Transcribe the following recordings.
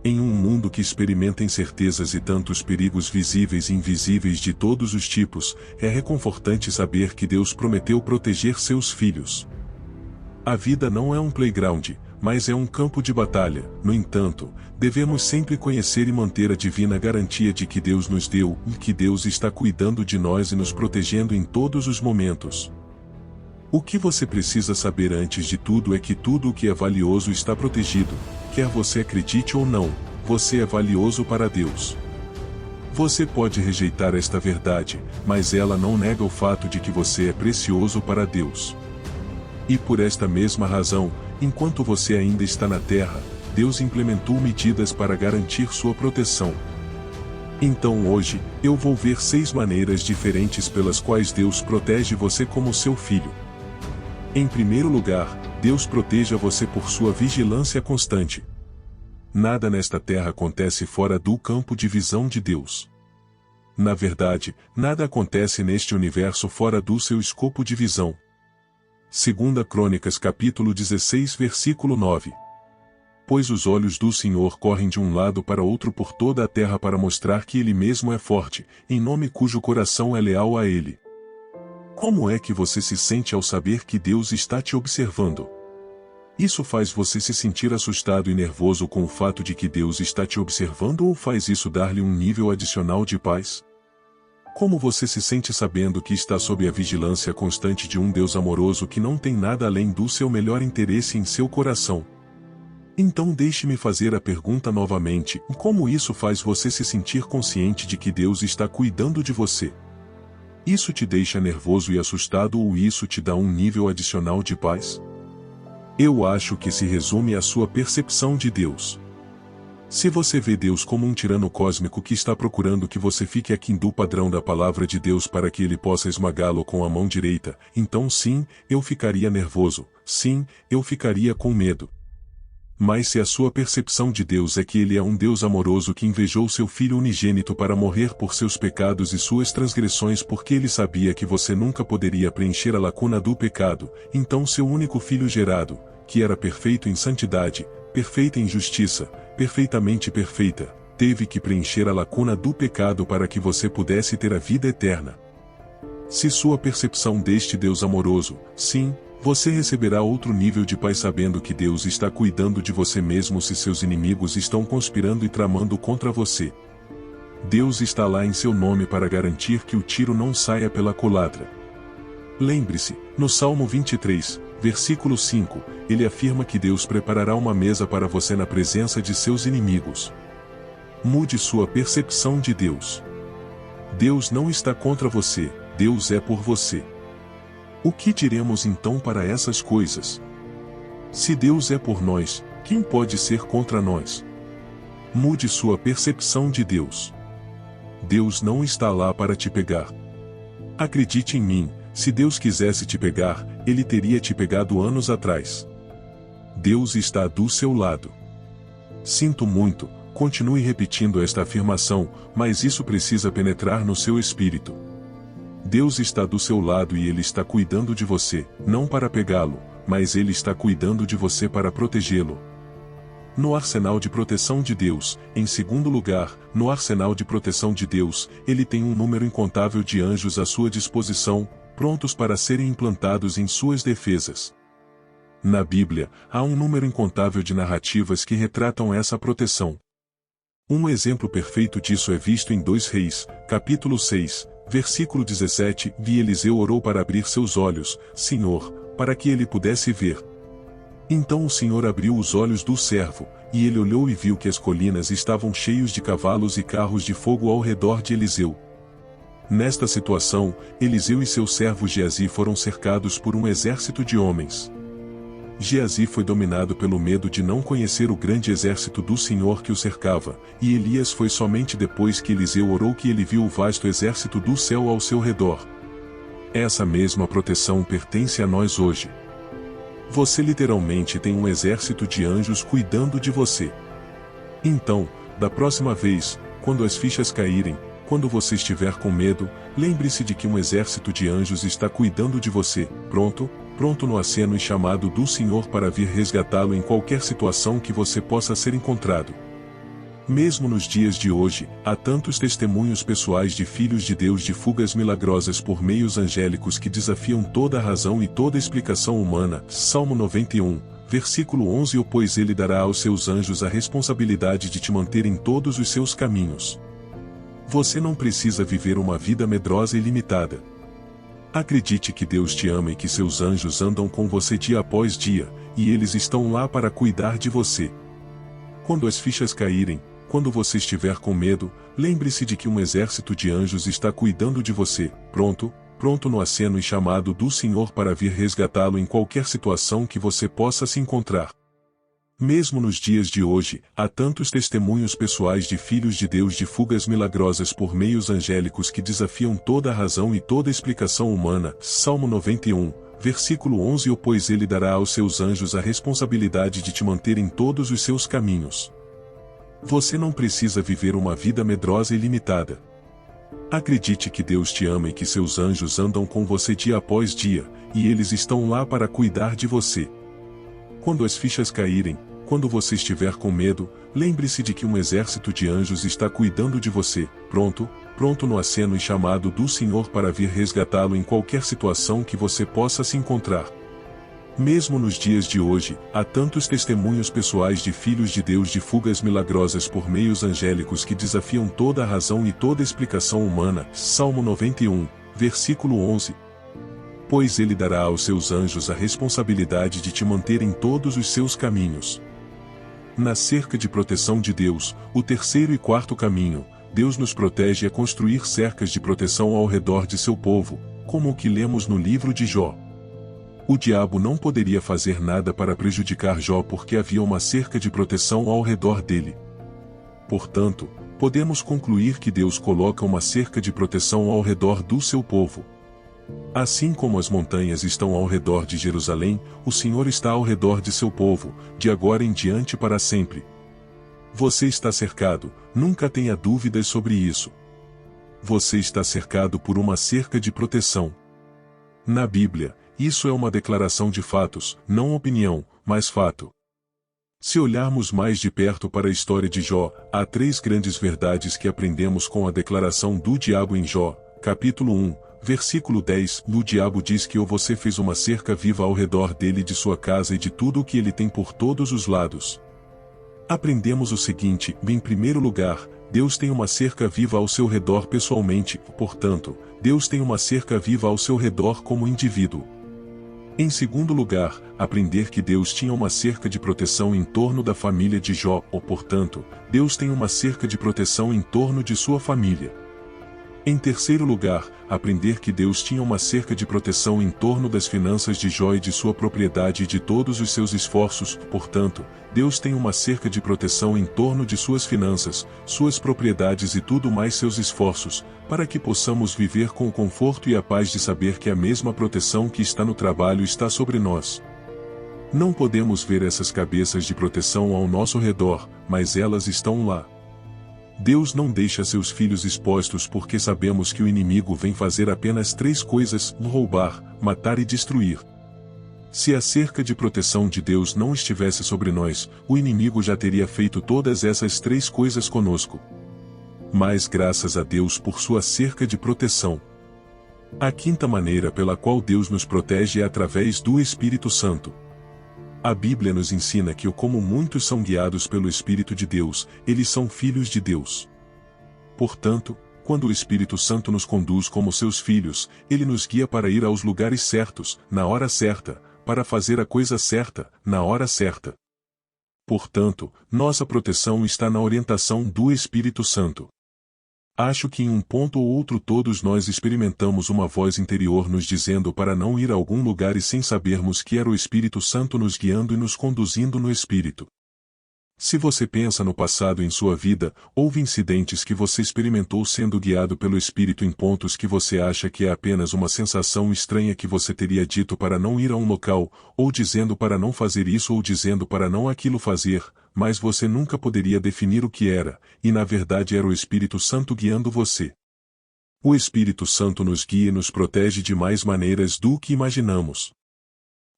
Em um mundo que experimenta incertezas e tantos perigos visíveis e invisíveis de todos os tipos, é reconfortante saber que Deus prometeu proteger seus filhos. A vida não é um playground, mas é um campo de batalha. No entanto, devemos sempre conhecer e manter a divina garantia de que Deus nos deu e que Deus está cuidando de nós e nos protegendo em todos os momentos. O que você precisa saber antes de tudo é que tudo o que é valioso está protegido. Quer você acredite ou não, você é valioso para Deus. Você pode rejeitar esta verdade, mas ela não nega o fato de que você é precioso para Deus. E por esta mesma razão, enquanto você ainda está na terra, Deus implementou medidas para garantir sua proteção. Então hoje, eu vou ver 6 maneiras diferentes pelas quais Deus protege você como seu filho. Em primeiro lugar, Deus proteja você por sua vigilância constante. Nada nesta terra acontece fora do campo de visão de Deus. Na verdade, nada acontece neste universo fora do seu escopo de visão. 2 Crônicas capítulo 16 versículo 9. Pois os olhos do Senhor correm de um lado para outro por toda a terra para mostrar que Ele mesmo é forte, em nome cujo coração é leal a Ele. Como é que você se sente ao saber que Deus está te observando? Isso faz você se sentir assustado e nervoso com o fato de que Deus está te observando ou faz isso dar-lhe um nível adicional de paz? Como você se sente sabendo que está sob a vigilância constante de um Deus amoroso que não tem nada além do seu melhor interesse em seu coração? Então deixe-me fazer a pergunta novamente: como isso faz você se sentir consciente de que Deus está cuidando de você? Isso te deixa nervoso e assustado ou isso te dá um nível adicional de paz? Eu acho que se resume à sua percepção de Deus. Se você vê Deus como um tirano cósmico que está procurando que você fique aquém do padrão da palavra de Deus para que ele possa esmagá-lo com a mão direita, então sim, eu ficaria nervoso, sim, eu ficaria com medo. Mas se a sua percepção de Deus é que Ele é um Deus amoroso que invejou seu Filho unigênito para morrer por seus pecados e suas transgressões porque Ele sabia que você nunca poderia preencher a lacuna do pecado, então seu único Filho gerado, que era perfeito em santidade, perfeita em justiça, perfeitamente perfeita, teve que preencher a lacuna do pecado para que você pudesse ter a vida eterna. Se sua percepção deste Deus amoroso, sim, você receberá outro nível de paz sabendo que Deus está cuidando de você mesmo se seus inimigos estão conspirando e tramando contra você. Deus está lá em seu nome para garantir que o tiro não saia pela culatra. Lembre-se, no Salmo 23, versículo 5, ele afirma que Deus preparará uma mesa para você na presença de seus inimigos. Mude sua percepção de Deus. Deus não está contra você, Deus é por você. O que diremos então para essas coisas? Se Deus é por nós, quem pode ser contra nós? Mude sua percepção de Deus. Deus não está lá para te pegar. Acredite em mim, se Deus quisesse te pegar, Ele teria te pegado anos atrás. Deus está do seu lado. Sinto muito, continue repetindo esta afirmação, mas isso precisa penetrar no seu espírito. Deus está do seu lado e Ele está cuidando de você, não para pegá-lo, mas Ele está cuidando de você para protegê-lo. No arsenal de proteção de Deus, em segundo lugar, no arsenal de proteção de Deus, Ele tem um número incontável de anjos à sua disposição, prontos para serem implantados em suas defesas. Na Bíblia, há um número incontável de narrativas que retratam essa proteção. Um exemplo perfeito disso é visto em 2 Reis, capítulo 6, versículo 17, e Eliseu orou para abrir seus olhos, Senhor, para que ele pudesse ver. Então o Senhor abriu os olhos do servo, e ele olhou e viu que as colinas estavam cheias de cavalos e carros de fogo ao redor de Eliseu. Nesta situação, Eliseu e seu servo Geazi foram cercados por um exército de homens. Geazi foi dominado pelo medo de não conhecer o grande exército do Senhor que o cercava, e Elias foi somente depois que Eliseu orou que ele viu o vasto exército do céu ao seu redor. Essa mesma proteção pertence a nós hoje. Você literalmente tem um exército de anjos cuidando de você. Então, da próxima vez, quando as fichas caírem, quando você estiver com medo, lembre-se de que um exército de anjos está cuidando de você, pronto no aceno e chamado do Senhor para vir resgatá-lo em qualquer situação que você possa ser encontrado. Mesmo nos dias de hoje, há tantos testemunhos pessoais de filhos de Deus de fugas milagrosas por meios angélicos que desafiam toda a razão e toda explicação humana. Salmo 91, versículo 11. Pois ele dará aos seus anjos a responsabilidade de te manter em todos os seus caminhos. Você não precisa viver uma vida medrosa e limitada. Acredite que Deus te ama e que seus anjos andam com você dia após dia, e eles estão lá para cuidar de você. Quando as fichas caírem, quando você estiver com medo, lembre-se de que um exército de anjos está cuidando de você, pronto no aceno e chamado do Senhor para vir resgatá-lo em qualquer situação que você possa se encontrar. Mesmo nos dias de hoje, há tantos testemunhos pessoais de filhos de Deus de fugas milagrosas por meios angélicos que desafiam toda a razão e toda explicação humana. Salmo 91, versículo 11. Pois ele dará aos seus anjos a responsabilidade de te manter em todos os seus caminhos. Você não precisa viver uma vida medrosa e limitada. Acredite que Deus te ama e que seus anjos andam com você dia após dia, e eles estão lá para cuidar de você. Quando as fichas caírem, quando você estiver com medo, lembre-se de que um exército de anjos está cuidando de você, pronto no aceno e chamado do Senhor para vir resgatá-lo em qualquer situação que você possa se encontrar. Mesmo nos dias de hoje, há tantos testemunhos pessoais de filhos de Deus de fugas milagrosas por meios angélicos que desafiam toda a razão e toda explicação humana. Salmo 91, versículo 11. Pois ele dará aos seus anjos a responsabilidade de te manter em todos os seus caminhos. Na cerca de proteção de Deus, o terceiro e quarto caminho, Deus nos protege a construir cercas de proteção ao redor de seu povo, como o que lemos no livro de Jó. O diabo não poderia fazer nada para prejudicar Jó porque havia uma cerca de proteção ao redor dele. Portanto, podemos concluir que Deus coloca uma cerca de proteção ao redor do seu povo. Assim como as montanhas estão ao redor de Jerusalém, o Senhor está ao redor de seu povo, de agora em diante para sempre. Você está cercado, nunca tenha dúvidas sobre isso. Você está cercado por uma cerca de proteção. Na Bíblia, isso é uma declaração de fatos, não opinião, mas fato. Se olharmos mais de perto para a história de Jó, há três grandes verdades que aprendemos com a declaração do diabo em Jó, capítulo 1, versículo 10. O diabo diz que você fez uma cerca viva ao redor dele, de sua casa e de tudo o que ele tem por todos os lados. Aprendemos o seguinte: em primeiro lugar, Deus tem uma cerca viva ao seu redor pessoalmente, portanto, Deus tem uma cerca viva ao seu redor como indivíduo. Em segundo lugar, aprender que Deus tinha uma cerca de proteção em torno da família de Jó, portanto, Deus tem uma cerca de proteção em torno de sua família. Em terceiro lugar, aprender que Deus tinha uma cerca de proteção em torno das finanças de Jó e de sua propriedade e de todos os seus esforços, portanto, Deus tem uma cerca de proteção em torno de suas finanças, suas propriedades e tudo mais seus esforços, para que possamos viver com o conforto e a paz de saber que a mesma proteção que está no trabalho está sobre nós. Não podemos ver essas cabeças de proteção ao nosso redor, mas elas estão lá. Deus não deixa seus filhos expostos porque sabemos que o inimigo vem fazer apenas três coisas: roubar, matar e destruir. Se a cerca de proteção de Deus não estivesse sobre nós, o inimigo já teria feito todas essas três coisas conosco. Mas graças a Deus por sua cerca de proteção. A quinta maneira pela qual Deus nos protege é através do Espírito Santo. A Bíblia nos ensina que, como muitos são guiados pelo Espírito de Deus, eles são filhos de Deus. Portanto, quando o Espírito Santo nos conduz como seus filhos, ele nos guia para ir aos lugares certos, na hora certa, para fazer a coisa certa, na hora certa. Portanto, nossa proteção está na orientação do Espírito Santo. Acho que em um ponto ou outro todos nós experimentamos uma voz interior nos dizendo para não ir a algum lugar e sem sabermos que era o Espírito Santo nos guiando e nos conduzindo no Espírito. Se você pensa no passado em sua vida, houve incidentes que você experimentou sendo guiado pelo Espírito em pontos que você acha que é apenas uma sensação estranha que você teria dito para não ir a um local, ou dizendo para não fazer isso ou dizendo para não aquilo fazer, mas você nunca poderia definir o que era, e na verdade era o Espírito Santo guiando você. O Espírito Santo nos guia e nos protege de mais maneiras do que imaginamos.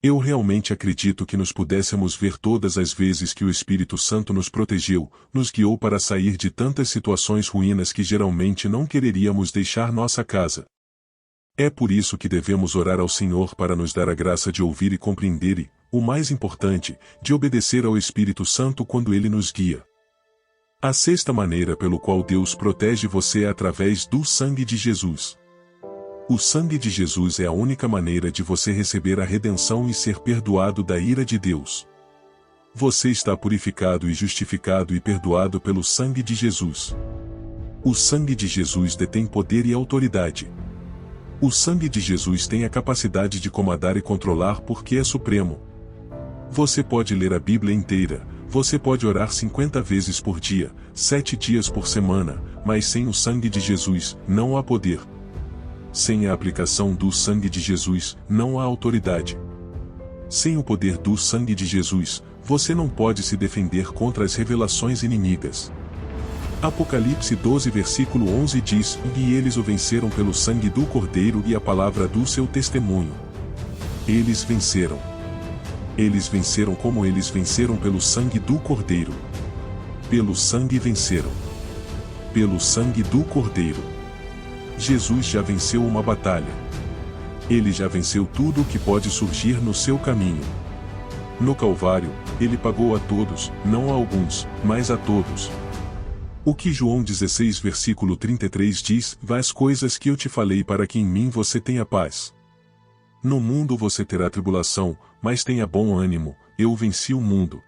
Eu realmente acredito que nos pudéssemos ver todas as vezes que o Espírito Santo nos protegeu, nos guiou para sair de tantas situações ruínas que geralmente não quereríamos deixar nossa casa. É por isso que devemos orar ao Senhor para nos dar a graça de ouvir e compreender e, o mais importante, de obedecer ao Espírito Santo quando ele nos guia. A sexta maneira pelo qual Deus protege você é através do sangue de Jesus. O sangue de Jesus é a única maneira de você receber a redenção e ser perdoado da ira de Deus. Você está purificado e justificado e perdoado pelo sangue de Jesus. O sangue de Jesus detém poder e autoridade. O sangue de Jesus tem a capacidade de comandar e controlar porque é supremo. Você pode ler a Bíblia inteira, você pode orar 50 vezes por dia, 7 dias por semana, mas sem o sangue de Jesus, não há poder. Sem a aplicação do sangue de Jesus, não há autoridade. Sem o poder do sangue de Jesus, você não pode se defender contra as revelações inimigas. Apocalipse 12 versículo 11 diz: E eles o venceram pelo sangue do Cordeiro e a palavra do seu testemunho. Eles venceram. Eles venceram como eles venceram pelo sangue do Cordeiro. Pelo sangue venceram. Pelo sangue do Cordeiro. Jesus já venceu uma batalha. Ele já venceu tudo o que pode surgir no seu caminho. No Calvário, ele pagou a todos, não a alguns, mas a todos. O que João 16 versículo 33 diz: As coisas que eu te falei para que em mim você tenha paz. No mundo você terá tribulação, mas tenha bom ânimo, eu venci o mundo.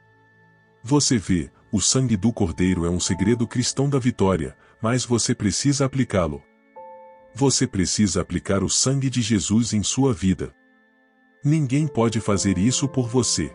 Você vê, o sangue do Cordeiro é um segredo cristão da vitória, mas você precisa aplicá-lo. Você precisa aplicar o sangue de Jesus em sua vida. Ninguém pode fazer isso por você.